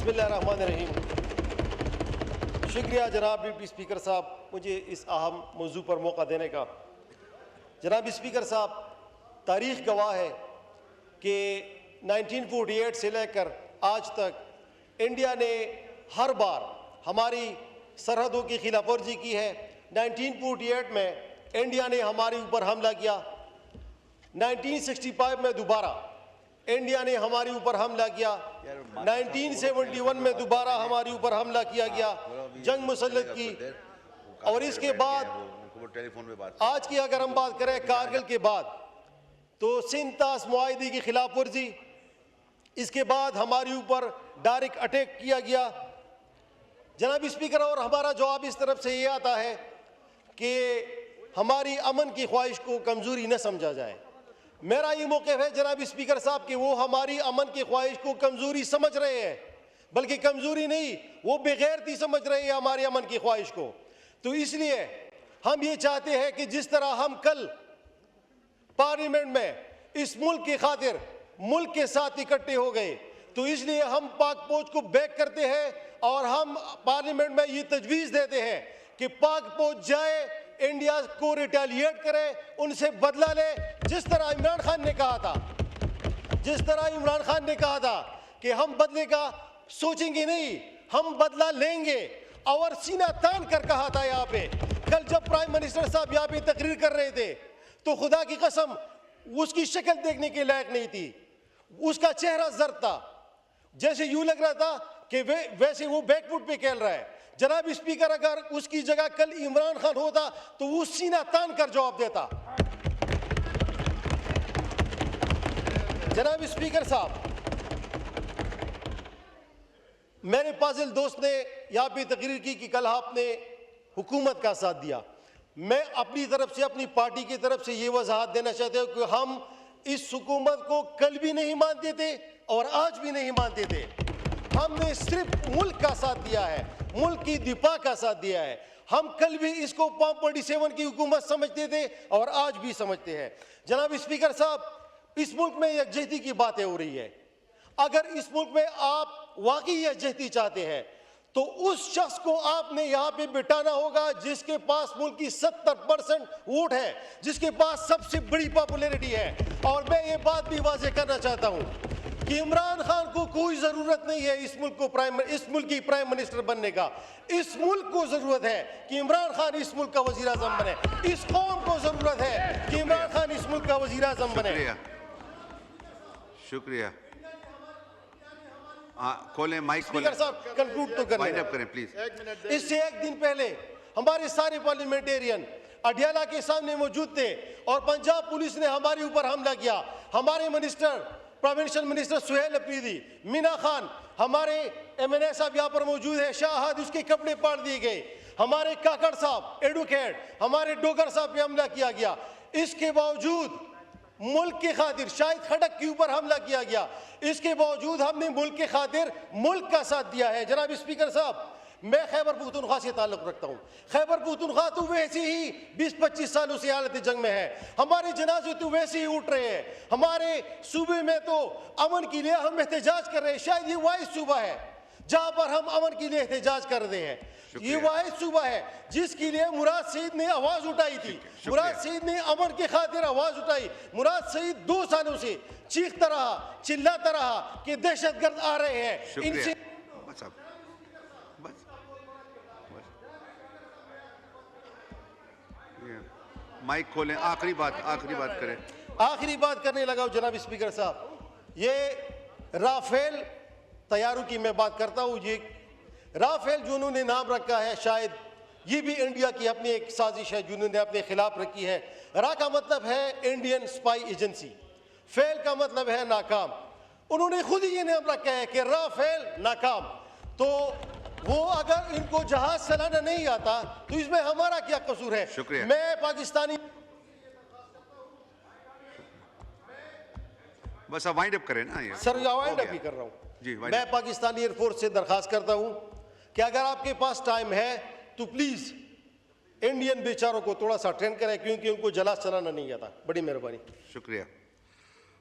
बिस्मिल्लाहिर्रहमानिर्रहीम। शुक्रिया जनाब डिप्टी स्पीकर साहब, मुझे इस अहम मौजू पर मौका देने का। जनाब स्पीकर साहब, तारीख़ गवाह है कि 1948 से लेकर आज तक इंडिया ने हर बार हमारी सरहदों की खिलाफवर्जी की है। 1948 में इंडिया ने हमारे ऊपर हमला किया, 1965 में दोबारा इंडिया ने हमारे ऊपर हमला किया, 1971 में दोबारा हमारे ऊपर हमला किया गया, जंग मुसल्लत की। और इसके बाद आज की अगर हम बात करें कारगिल के बाद, तो सिंतास मुआहिदे की खिलाफ वर्जी, इसके बाद हमारे ऊपर डायरेक्ट अटैक किया गया। जनाब स्पीकर, और हमारा जवाब इस तरफ से ये आता है कि हमारी अमन की ख्वाहिश को कमज़ोरी न समझा जाए। मेरा ये मौक़िफ़ है जनाब स्पीकर साहब कि वो हमारी अमन की ख्वाहिश को कमज़ोरी समझ रहे हैं, बल्कि कमज़ोरी नहीं, वो बेगैरती समझ रहे हैं हमारी अमन की ख्वाहिश को। तो इसलिए हम ये चाहते हैं कि जिस तरह हम कल पार्लियामेंट में इस मुल्क की खातिर मुल्क के साथ इकट्ठे हो गए, तो इसलिए हम पाक फौज को बैक करते हैं और हम पार्लियामेंट में ये तजवीज़ देते हैं कि पाक फौज जाए, इंडिया को रिटेलिएट करे, उनसे बदला ले। जिस तरह इमरान खान ने कहा था कि हम बदले का सोचेंगे नहीं, हम बदला लेंगे, और सीना तान कर कहा था। यहाँ पे कल जब प्राइम मिनिस्टर साहब यहाँ पे तकरीर कर रहे थे, तो खुदा की कसम उसकी शक्ल देखने के लायक नहीं थी, उसका चेहरा जर्द था, जैसे यूं लग रहा था कि वैसे वो बैकफुट पे खेल रहा है। जनाब स्पीकर, अगर उसकी जगह कल इमरान खान होता तो वो सीना तान कर जवाब देता। जनाब स्पीकर साहब, मेरे फाजिल दोस्त ने यहाँ पे तकरीर की कि कल आपने हुकूमत का साथ दिया। मैं अपनी तरफ से, अपनी पार्टी की तरफ से ये वजाहत देना चाहते हैं कि हम इस हुकूमत को कल भी नहीं मानते थे और आज भी नहीं मानते थे। हमने सिर्फ मुल्क का साथ दिया है, मुल्क की दिफा का साथ दिया है। हम कल भी इसको 547 की हुकूमत समझते थे और आज भी समझते हैं। जनाब स्पीकर साहब, इस मुल्क में यकजहती की बातें हो रही है। अगर इस मुल्क में आप वाकई यकजहती चाहते हैं, तो उस शख्स को आपने यहाँ पे बिठाना होगा जिसके पास मुल्क की 70% वोट है, जिसके पास सबसे बड़ी पॉपुलैरिटी है। और मैं ये बात भी वाज़ेह करना चाहता हूँ कि इमरान खान को कोई ज़रूरत नहीं है इस मुल्क की प्राइम मिनिस्टर बनने का। इस मुल्क को ज़रूरत है कि इमरान खान इस मुल्क का वज़ीर आज़म बने। इस कौम को ज़रूरत है कि इमरान खान इस मुल्क का वज़ीर आज़म बने। शुक्रिया। खोलें माइक, स्पीकर साहब कंक्लूड तो करें प्लीज। इससे एक दिन पहले हमारे सारे पार्लियामेंटेरियन अडियाला के सामने मौजूद थे और पंजाब पुलिस ने हमारे ऊपर हमला किया। हमारे minister, provincial minister Suhail Afridi, Meena Khan, हमारे MNA साहब यहाँ पर मौजूद है, शाहद, उसके कपड़े पाड़ दिए गए। हमारे काकड़ साहब एडवोकेट, हमारे डोगर साहब पे हमला किया गया। इसके बावजूद मुल्क के खातिर, शायद खड़क के ऊपर हमला किया गया, इसके बावजूद हमने मुल्क के खातिर मुल्क का साथ दिया है। जनाब स्पीकर साहब, मैं खैबर पख्तूनख्वा से ताल्लुक़ रखता हूँ। खैबर पख्तूनख्वा तो वैसे ही 20-25 सालों से हालत जंग में है। हमारे जनाजे तो वैसे ही उठ रहे हैं। हमारे सूबे में तो अमन के लिए हम एहतजाज कर रहे हैं। शायद ये वाहिद सूबा है जहाँ पर हम अमन के लिए एहतजाज कर रहे हैं। ये वाहिद सूबा है जिसके लिए मुराद सईद ने आवाज़ उठाई थी। मुराद सईद ने अमन की खातिर आवाज़ उठाई। मुराद सईद 2 सालों से चीखता रहा, चिल्लाता रहा कि दहशतगर्द आ रहे हैं। इनसे माइक खोलें, आखिरी बात करें। आखिरी बात करने लगा हूं जनाब स्पीकर साहब, ये राफेल तैयारों की मैं बात करता हूं। ये राफेल जो उन्होंने नाम रखा है, शायद ये भी इंडिया की अपनी एक साजिश है जिन्होंने अपने खिलाफ रखी है। रा का मतलब है इंडियन स्पाई एजेंसी, फेल का मतलब है नाकाम। उन्होंने खुद ही ये नाम रखा है कि राफेल नाकाम। तो वो अगर इनको जहाज चलाना नहीं आता तो इसमें हमारा क्या कसूर है? शुक्रिया। मैं पाकिस्तानी, बस अब वाइंड अप करें ना। सर वाइंड अप ही कर रहा हूँ जी। मैं पाकिस्तानी एयरफोर्स से दरखास्त करता हूँ कि अगर आपके पास टाइम है तो प्लीज इंडियन बेचारों को थोड़ा सा ट्रेन करें, क्योंकि उनको जहाज चलाना नहीं आता। बड़ी मेहरबानी। शुक्रिया।